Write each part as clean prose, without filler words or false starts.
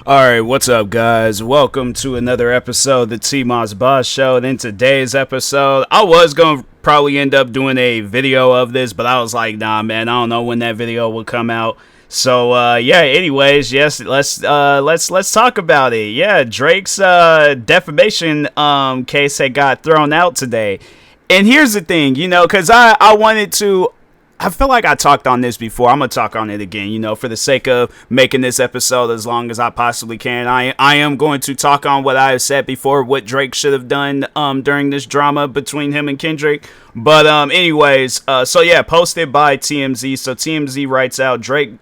Alright, what's up, guys? Welcome to another episode of the TMossBoss Show. And in today's episode, I was going to probably end up doing a video of this, but I was like, nah, man, I don't know when that video will come out. So, yeah, anyways, yes, let's talk about it. Yeah, Drake's, defamation, case had got thrown out today. And here's the thing, because I wanted to... I feel like I talked on this before. I'm going to talk on it again, for the sake of making this episode as long as I possibly can. I am going to talk on what I have said before, what Drake should have done during this drama between him and Kendrick. But anyways, so yeah, posted by TMZ. So TMZ writes out, Drake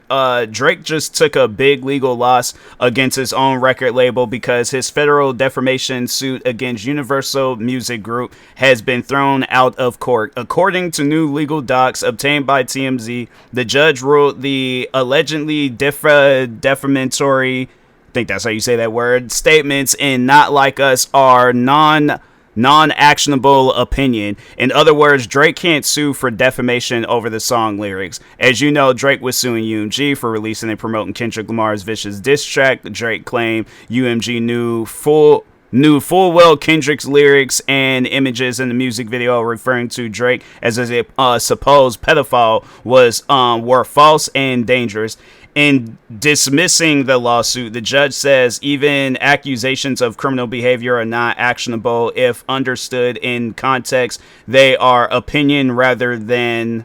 just took a big legal loss against his own record label because his federal defamation suit against Universal Music Group has been thrown out of court. According to new legal docs obtained by TMZ, the judge ruled the allegedly defamatory, I think that's how you say that word, statements in Not Like Us are non-actionable opinion. In other words, Drake can't sue for defamation over the song lyrics. As you know, Drake was suing UMG for releasing and promoting Kendrick Lamar's Vicious diss track. Drake claimed UMG knew full well Kendrick's lyrics and images in the music video referring to Drake as a supposed pedophile were false and dangerous. In dismissing the lawsuit, the judge says even accusations of criminal behavior are not actionable if understood in context. They are opinion rather than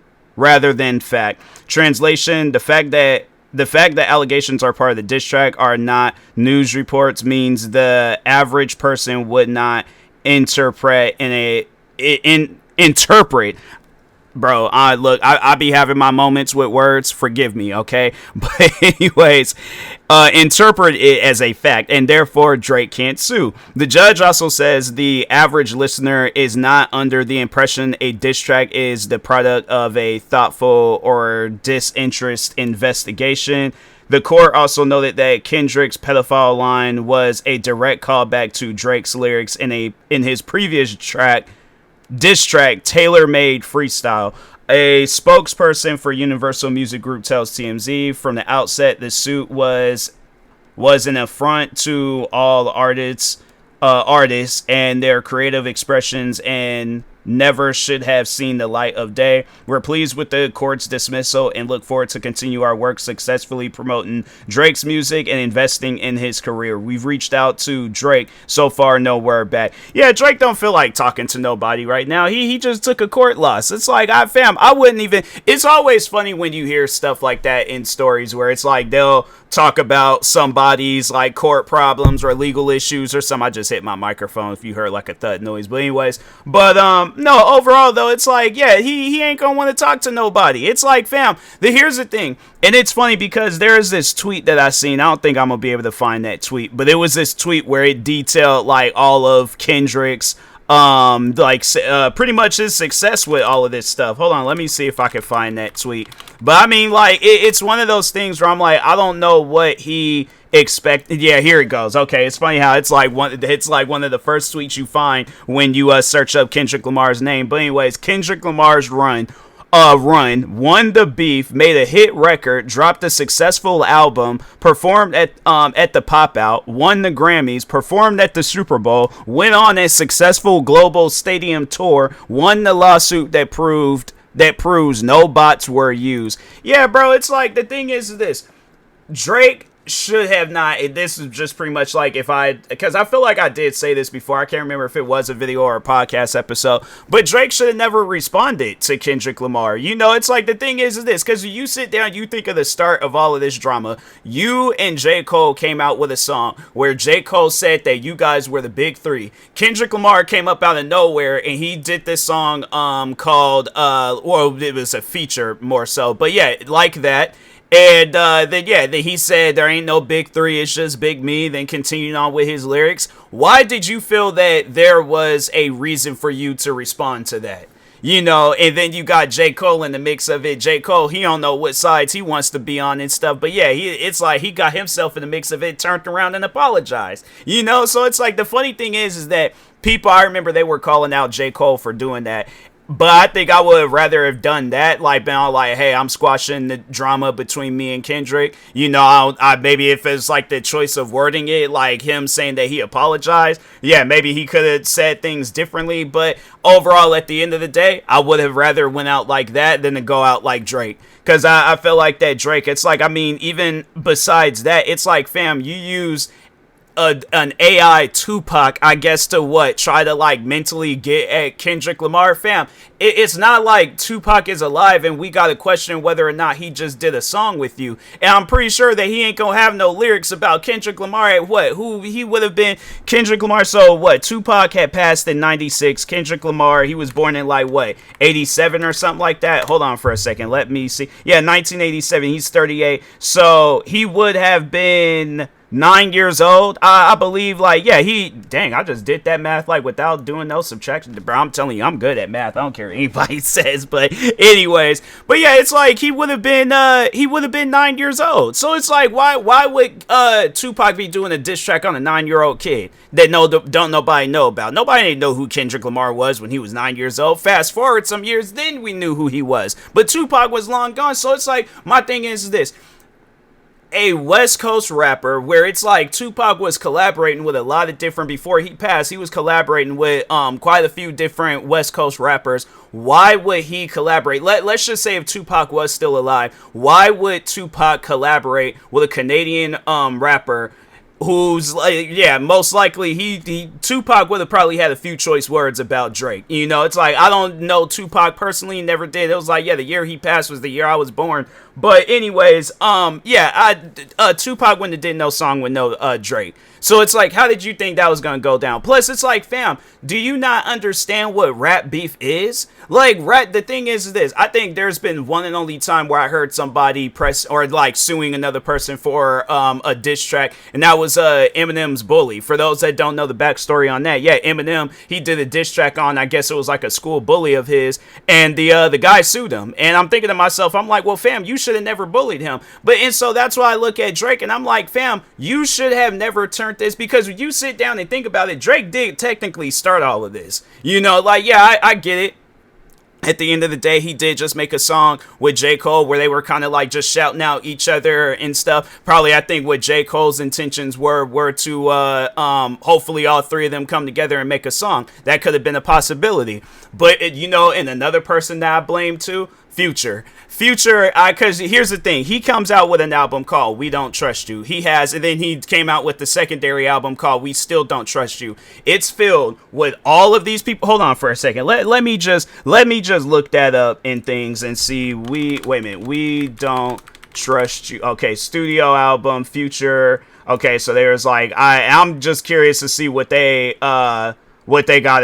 fact. Translation: the fact that allegations are part of the diss track are not news reports means the average person would not interpret Bro, I be having my moments with words. Forgive me, okay? But anyways, interpret it as a fact, and therefore Drake can't sue. The judge also says the average listener is not under the impression a diss track is the product of a thoughtful or disinterested investigation. The court also noted that Kendrick's pedophile line was a direct callback to Drake's lyrics in his previous diss track, Tailor-Made Freestyle. A spokesperson for Universal Music Group tells TMZ from the outset the suit was an affront to all artists and their creative expressions and never should have seen the light of day. We're pleased with the court's dismissal and look forward to continue our work successfully promoting Drake's music and investing in his career. We've reached out to Drake. So far, no word back. Yeah, Drake don't feel like talking to nobody right now. He just took a court loss. It's like, I wouldn't even... It's always funny when you hear stuff like that in stories where it's like they'll talk about somebody's like court problems or legal issues or something. I just hit my microphone if you heard like a thud noise. But anyways, no, overall though, it's like, yeah, he ain't gonna want to talk to nobody. It's like, fam, here's the thing. And it's funny because there's this tweet that I seen. I don't think I'm gonna be able to find that tweet, but it was this tweet where it detailed like all of Kendrick's pretty much his success with all of this stuff. Hold on, let me see if I can find that tweet. But I mean, like, it's one of those things where I'm like, I don't know what he expected. Yeah, here it goes. Okay, it's funny how it's like one of the first tweets you find when you search up Kendrick Lamar's name. But anyways, Kendrick Lamar's run won the beef, made a hit record, dropped a successful album, performed at the Pop Out, won the Grammys, performed at the Super Bowl, went on a successful global stadium tour, won the lawsuit that proves no bots were used. Yeah, bro, it's like, the thing is this. Drake should have not. This is just pretty much like because I feel like I did say this before. I can't remember if it was a video or a podcast episode, but Drake should have never responded to Kendrick Lamar. It's like, the thing is this, because you sit down, you think of the start of all of this drama. You and J. Cole came out with a song where J. Cole said that you guys were the big three. Kendrick Lamar came up out of nowhere and he did this song called well, it was a feature more so, but yeah, like that. And then he said there ain't no big three, it's just Big Me. Then continuing on with his lyrics. Why did you feel that there was a reason for you to respond to that? And then you got J. Cole in the mix of it. J. Cole, he don't know what sides he wants to be on and stuff. But yeah, it's like he got himself in the mix of it, turned around and apologized. So it's like, the funny thing is that people, I remember they were calling out J. Cole for doing that. But I think I would rather have done that, like been all like, "Hey, I'm squashing the drama between me and Kendrick." You know, maybe if it's like the choice of wording it, like him saying that he apologized, yeah, maybe he could have said things differently. But overall, at the end of the day, I would have rather went out like that than to go out like Drake. Cause I feel like that Drake, it's like, I mean, even besides that, it's like, fam, you use an AI Tupac, I guess, to what? Try to like mentally get at Kendrick Lamar, fam. It's not like Tupac is alive and we gotta question whether or not he just did a song with you. And I'm pretty sure that he ain't gonna have no lyrics about Kendrick Lamar at what? Who he would have been Kendrick Lamar. So what? Tupac had passed in 96. Kendrick Lamar, he was born in like what? 87 or something like that. Hold on for a second. Let me see. Yeah, 1987. He's 38. So he would have been 9 years old, I believe. Like, yeah, I just did that math like without doing no subtraction. Bro, I'm telling you, I'm good at math. I don't care what anybody says. But anyways, but yeah, it's like he would have been 9 years old. So it's like, why would Tupac be doing a diss track on a 9-year-old kid that don't nobody know about? Nobody didn't know who Kendrick Lamar was when he was 9 years old. Fast forward some years, then we knew who he was. But Tupac was long gone. So it's like, my thing is this: a West Coast rapper, where it's like Tupac was collaborating with a lot of different, before he passed, he was collaborating with quite a few different West Coast rappers. Why would he collaborate? Let's just say if Tupac was still alive, why would Tupac collaborate with a Canadian rapper who's like, yeah, most likely Tupac would have probably had a few choice words about Drake. You know, it's like, I don't know Tupac personally, never did. It was like, yeah, the year he passed was the year I was born. But anyways, Tupac wouldn't have did no song with no Drake. So it's like, how did you think that was gonna go down? Plus, it's like, fam, do you not understand what rap beef is? Like, the thing is this: I think there's been one and only time where I heard somebody press or like suing another person for a diss track, and that was Eminem's Bully. For those that don't know the backstory on that, yeah, Eminem, he did a diss track on, I guess it was like a school bully of his, and the guy sued him. And I'm thinking to myself, I'm like, well, fam, you should have never bullied him. And so that's why I look at Drake and I'm like, fam, you should have never turned this, because when you sit down and think about it, Drake did technically start all of this. You know, like, yeah, I get it. At the end of the day, he did just make a song with J. Cole where they were kind of like just shouting out each other and stuff. Probably, I think what J. Cole's intentions were to hopefully all three of them come together and make a song. That could have been a possibility. But, and another person that I blame too, Future, because here's the thing. He comes out with an album called We Don't Trust You. And then he came out with the secondary album called We Still Don't Trust You. It's filled with all of these people. Hold on for a second. Let me just look that up in things and see. Wait a minute. We Don't Trust You. Okay, studio album, Future. Okay, so there's like, I'm just curious to see what they gotta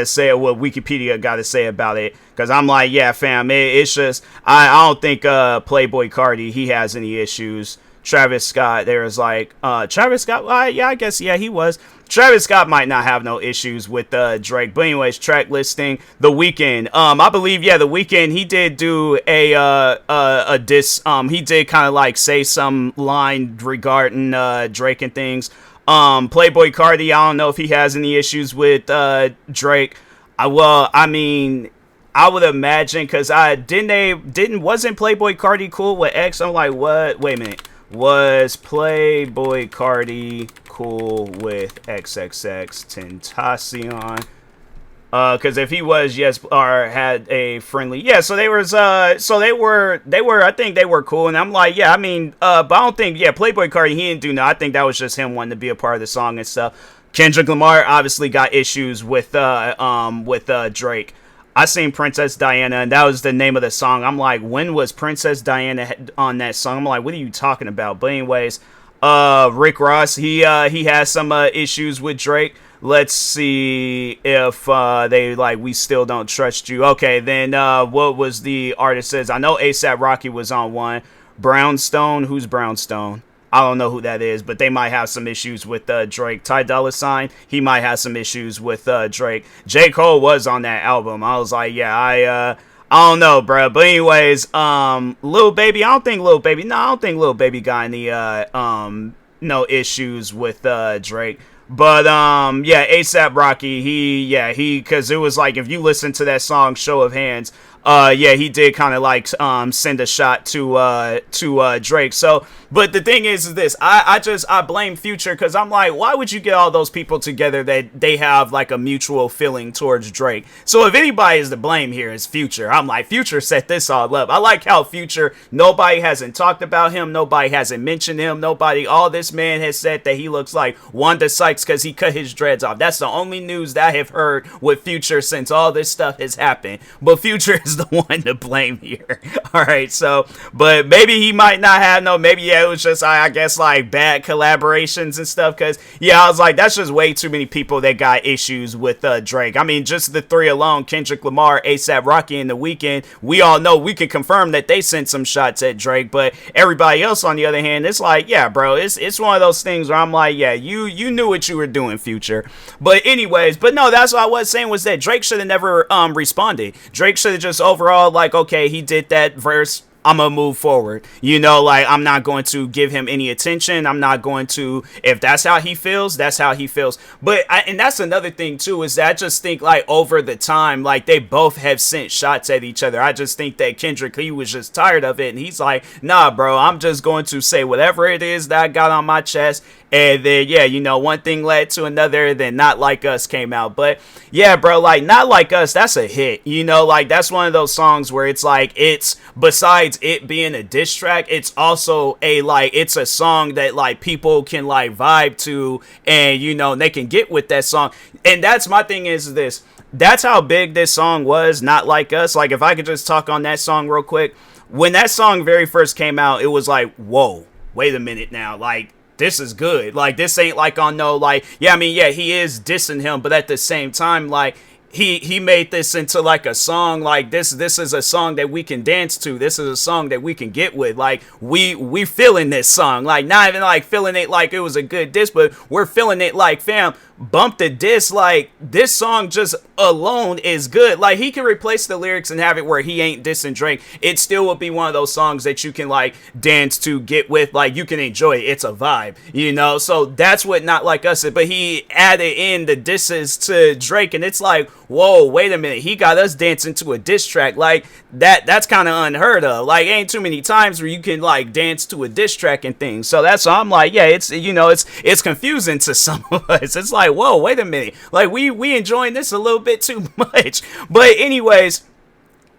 say, or what Wikipedia gotta say about it. Because I'm like, yeah, fam, it's just, I don't think Playboy Cardi, he has any issues. Travis Scott, there's like, Travis Scott, yeah, I guess, yeah, he was. Travis Scott might not have no issues with Drake. But anyways, track listing, The Weeknd. I believe, yeah, The Weeknd, he did do a diss. He did kind of like say some line regarding Drake and things. Playboy Cardi, I don't know if he has any issues with Drake. I would imagine, because wasn't Playboy Cardi cool with X? I'm like, what? Wait a minute. Was Playboy Cardi cool with XXX Tentacion? Because if he was, yes, or had a friendly, yeah. So they were, I think they were cool, and I'm like, yeah, but I don't think, yeah, Playboy Cardi, he didn't do no. I think that was just him wanting to be a part of the song and stuff. Kendrick Lamar obviously got issues with Drake. I seen Princess Diana, and that was the name of the song. I'm like, when was Princess Diana on that song? I'm like, what are you talking about? But anyways, Rick Ross, he has some issues with Drake. Let's see if they like We Still Don't Trust You. Okay, then what was the artist says? I know ASAP Rocky was on one. Brownstone, who's Brownstone? I don't know who that is, but they might have some issues with Drake. Ty Dolla $ign, he might have some issues with Drake. J. Cole was on that album. I was like, yeah, I don't know, bro. But anyways, Lil Baby, I don't think Lil Baby got any no issues with Drake. But yeah, ASAP Rocky, because it was like if you listen to that song Show of Hands, yeah, he did kind of like send a shot to Drake. So, but the thing is this, I blame Future because I'm like, why would you get all those people together that they have like a mutual feeling towards Drake? So if anybody is to blame here, it's Future. I'm like, Future set this all up. I like how Future, nobody hasn't talked about him, nobody hasn't mentioned him, nobody, all this man has said that he looks like Wanda Sykes because he cut his dreads off. That's the only news that I have heard with Future since all this stuff has happened. But Future is the one to blame here. All right, so, but maybe he might not have maybe, yeah, it was just, I guess, like bad collaborations and stuff. Because, yeah, I was like, that's just way too many people that got issues with Drake. I mean, just the three alone, Kendrick Lamar, ASAP Rocky, and The Weeknd, we all know, we can confirm that they sent some shots at Drake. But everybody else, on the other hand, it's like, yeah, bro, it's one of those things where I'm like, yeah, you knew what you were doing, Future. But anyways, but no, that's what I was saying, was that Drake should have never responded. Drake should have just overall, like, okay, he did that verse, I'm gonna move forward. You know, like, I'm not going to give him any attention. I'm not going to, if that's how he feels, that's how he feels. But, and that's another thing too, is that I just think, like, over the time, like, they both have sent shots at each other. I just think that Kendrick, he was just tired of it. And he's like, nah, bro, I'm just going to say whatever it is that I got on my chest. And then, yeah, you know, one thing led to another, then Not Like Us came out. But, yeah, bro, like, Not Like Us, that's a hit. You know, like, that's one of those songs where it's like, it's, besides it being a diss track, it's also a, like, it's a song that, like, people can, like, vibe to, and, you know, they can get with that song. And that's my thing is this. That's how big this song was, Not Like Us. Like, if I could just talk on that song real quick. When that song very first came out, it was like, whoa, wait a minute now. Like, this is good. Like, this ain't like on no, like, yeah, I mean, yeah, he is dissing him, but at the same time, like, he made this into like a song, like this is a song that we can dance to. This is a song that we can get with. Like, we feeling this song, like, not even like feeling it like it was a good diss, but we're feeling it like, fam, bump the diss. Like, this song just alone is good. Like, he can replace the lyrics and have it where he ain't dissing Drake. It still would be one of those songs that you can like dance to, get with, like, you can enjoy it. It's a vibe, you know. So that's what Not Like Us is. But he added in the disses to Drake, and it's like, whoa, wait a minute, he got us dancing to a diss track. Like, that's kind of unheard of. Like, ain't too many times where you can like dance to a diss track and things. So that's why I'm like, yeah, it's, you know, it's confusing to some of us. It's like, whoa, wait a minute, like, we enjoying this a little bit too much. But anyways,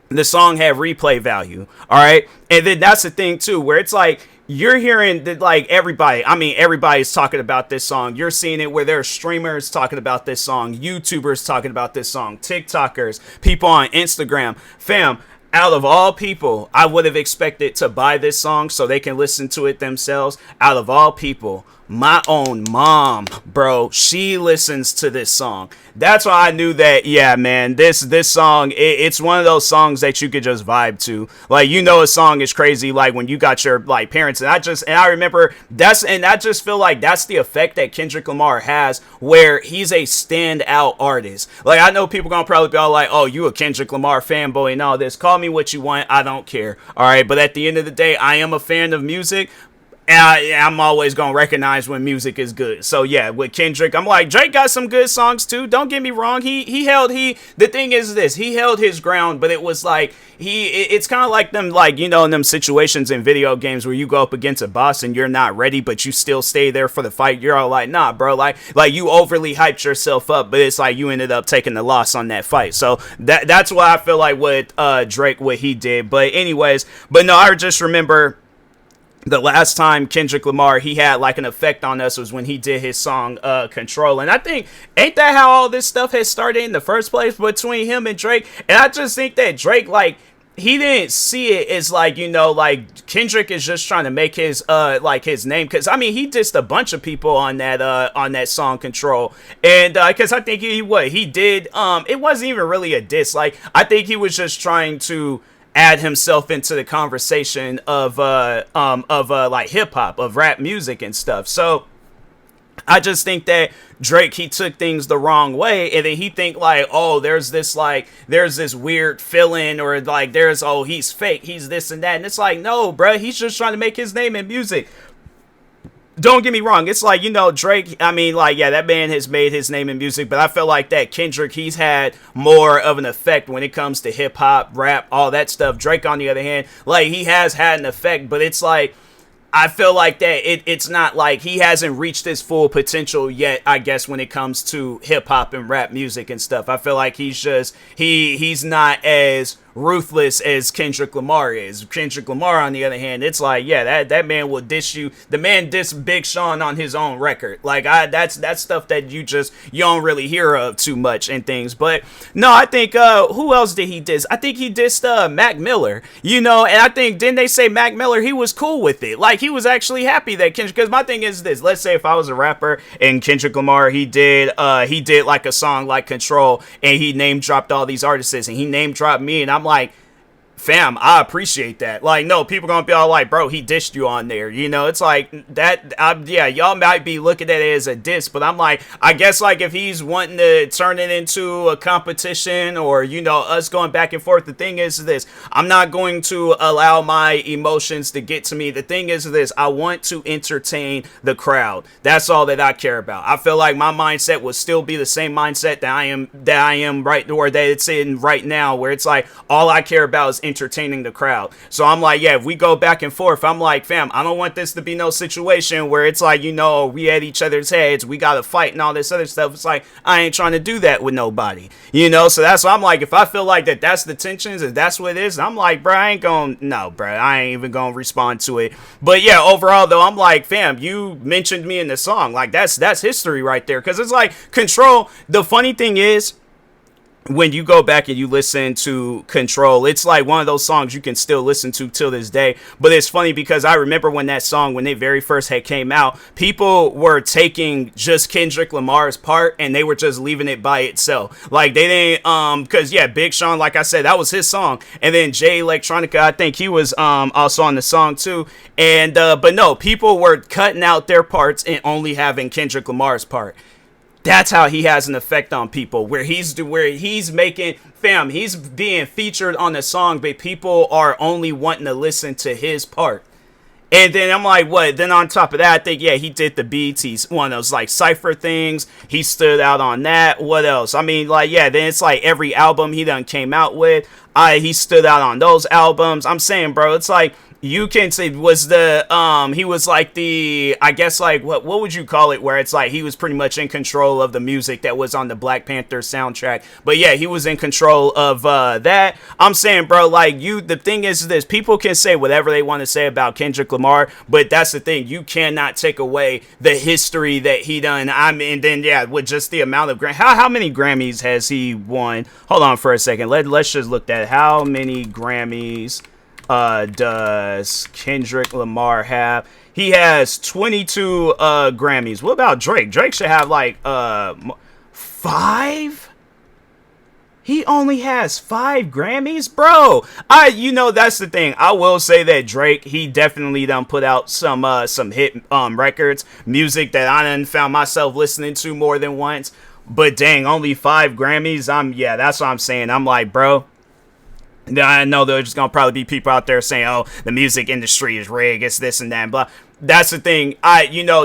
the song had replay value, all right. And then that's the thing too, where it's like, you're hearing that, like, everybody's talking about this song. You're seeing it where there are streamers talking about this song, YouTubers talking about this song, TikTokers, people on Instagram. Fam, out of all people, I would have expected to buy this song so they can listen to it themselves. Out of all people, my own mom, bro, she listens to this song. That's why I knew that, yeah, man, this song, it's one of those songs that you could just vibe to. Like, you know, a song is crazy, like, when you got your, like, parents. And I remember, I just feel like that's the effect that Kendrick Lamar has, where he's a standout artist. Like, I know people gonna probably be all like, oh, you a Kendrick Lamar fanboy and all this. Call me what you want, I don't care. All right, but at the end of the day, I am a fan of music. And I'm always going to recognize when music is good. So, yeah, with Kendrick, I'm like, Drake got some good songs, too. Don't get me wrong. The thing is this. He held his ground, but it was like, it's kind of like them, like, you know, in them situations in video games where you go up against a boss and you're not ready, but you still stay there for the fight. You're all like, nah, bro, like you overly hyped yourself up, but it's like you ended up taking the loss on that fight. So that's why I feel like with Drake, what he did. But anyways, but no, I just remember the last time Kendrick Lamar, he had like an effect on us was when he did his song Control. And I think, ain't that how all this stuff has started in the first place between him and Drake? And I just think that Drake, like, he didn't see it as like, you know, like Kendrick is just trying to make his like his name, because I mean he dissed a bunch of people on that song Control. And because I think he did it wasn't even really a diss. Like, I think he was just trying to add himself into the conversation of like hip hop, of rap music and stuff. So I just think that Drake, he took things the wrong way, and then he think like, oh, there's this weird feeling, or like oh, he's fake, he's this and that. And it's like, no, bro, he's just trying to make his name in music. don't get me wrong. It's like, Drake, I mean, like, yeah, that man has made his name in music, but I feel like that Kendrick, he's had more of an effect when it comes to hip hop, rap, all that stuff. Drake, on the other hand, like, he has had an effect, but it's like, I feel like that it's not like he hasn't reached his full potential yet, I guess, when it comes to hip hop and rap music and stuff. I feel like he's not as ruthless as Kendrick Lamar is. Kendrick Lamar, on the other hand, it's like, yeah, that man will diss you. The man dissed Big Sean on his own record. Like, that's stuff that you don't really hear of too much and things. But no, I think who else did he diss? I think he dissed Mac Miller. And I think, didn't they say Mac Miller, he was cool with it. Like, he was actually happy that Kendrick, because my thing is this, let's say if I was a rapper and Kendrick Lamar, he did like a song like Control, and he name dropped all these artists, and he name dropped me, and I'm like, fam, I appreciate that. Like, no, people gonna be all like, bro, he dissed you on there. It's like that. Yeah, y'all might be looking at it as a diss, but I'm like, I guess, like, if he's wanting to turn it into a competition, or us going back and forth. The thing is this: I'm not going to allow my emotions to get to me. The thing is this: I want to entertain the crowd. That's all that I care about. I feel like my mindset will still be the same mindset that I am right, or that it's in right now, where it's like all I care about is entertaining the crowd. So I'm like, yeah, if we go back and forth, I'm like, fam, I don't want this to be no situation where it's like, we at each other's heads, we gotta fight and all this other stuff. It's like, I ain't trying to do that with nobody, so that's why I'm like, if I feel like that's the tensions and that's what it is, I'm like, bro, I ain't even gonna respond to it. But yeah, overall though, I'm like, fam, you mentioned me in the song, like, that's history right there. Because it's like Control. The funny thing is, when you go back and you listen to Control, it's like one of those songs you can still listen to till this day. But it's funny because I remember when that song, when it very first had came out, people were taking just Kendrick Lamar's part and they were just leaving it by itself. Like, they didn't, because yeah, Big Sean, like I said, that was his song. And then Jay Electronica, I think he was also on the song too. And but no, people were cutting out their parts and only having Kendrick Lamar's part. That's how he has an effect on people, where he's making, fam, he's being featured on the song, but people are only wanting to listen to his part. And then I'm like, what? Then on top of that, I think, yeah, he did the BET's, one of those like cypher things. He stood out on that. What else? I mean, like, yeah, then it's like every album he done came out with, he stood out on those albums. I'm saying, bro, it's like, you can say he was like the, I guess, like, what would you call it, where it's like he was pretty much in control of the music that was on the Black Panther soundtrack. But yeah, he was in control of that. I'm saying, bro, like, the thing is this: people can say whatever they want to say about Kendrick Lamar, but that's the thing, you cannot take away the history that he done. I mean, then yeah, with just the amount of how many Grammys has he won? Hold on for a second. Let's just look at how many Grammys does Kendrick Lamar have? He has 22 Grammys. What about Drake? Drake should have like 5. He only has 5 Grammys, bro. That's the thing. I will say that Drake, he definitely done put out some hit records, music that I done found myself listening to more than once. But dang, only 5 Grammys. That's what I'm saying. I'm like, bro, I know there's just gonna probably be people out there saying, oh, the music industry is rigged, it's this and that, blah. That's the thing.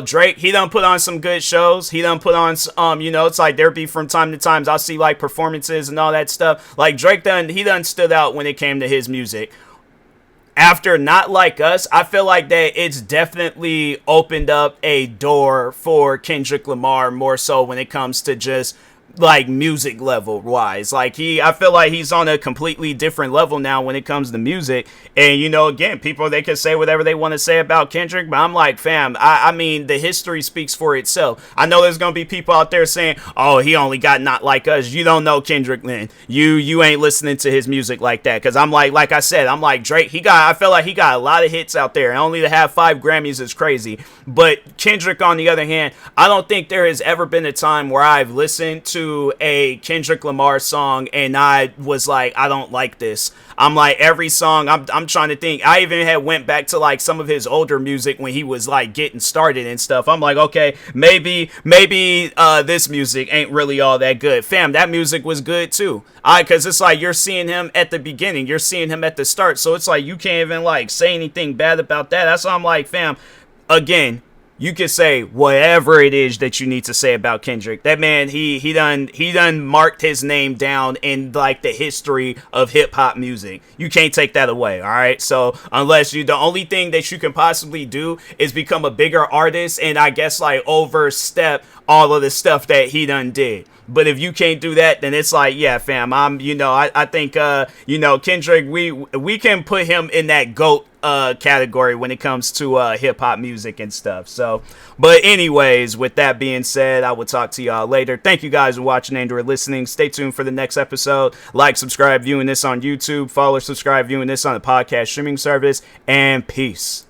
Drake, he done put on some good shows. He done put on, it's like there be from time to time, I'll see like performances and all that stuff. Like, Drake he done stood out when it came to his music. After Not Like Us, I feel like that it's definitely opened up a door for Kendrick Lamar more so when it comes to just like music level wise. Like, I feel like he's on a completely different level now when it comes to music. And again, people, they can say whatever they want to say about Kendrick, but I'm like, fam, I mean, the history speaks for itself. I know there's gonna be people out there saying, oh, he only got Not Like Us. You don't know Kendrick, then you ain't listening to his music like that. Because I'm like I said, I'm like, Drake, I feel like he got a lot of hits out there, and only to have 5 Grammys is crazy. But Kendrick, on the other hand, I don't think there has ever been a time where I've listened to a Kendrick Lamar song and I was like, I don't like this. I'm like, every song, I'm trying to think. I even had went back to like some of his older music when he was like getting started and stuff. I'm like, okay, maybe this music ain't really all that good. Fam, that music was good too. Because it's like you're seeing him at the beginning, you're seeing him at the start, so it's like you can't even like say anything bad about that. That's why I'm like, fam, again, you can say whatever it is that you need to say about Kendrick. That man, he done marked his name down in like the history of hip hop music. You can't take that away, all right? So unless the only thing that you can possibly do is become a bigger artist and I guess like overstep all of the stuff that he done did. But if you can't do that, then it's like, yeah, fam, I think, Kendrick, we can put him in that GOAT category when it comes to hip hop music and stuff. So, but anyways, with that being said, I will talk to y'all later. Thank you guys for watching and or listening. Stay tuned for the next episode. Like, subscribe, viewing this on YouTube. Follow, subscribe, viewing this on the podcast streaming service. And peace.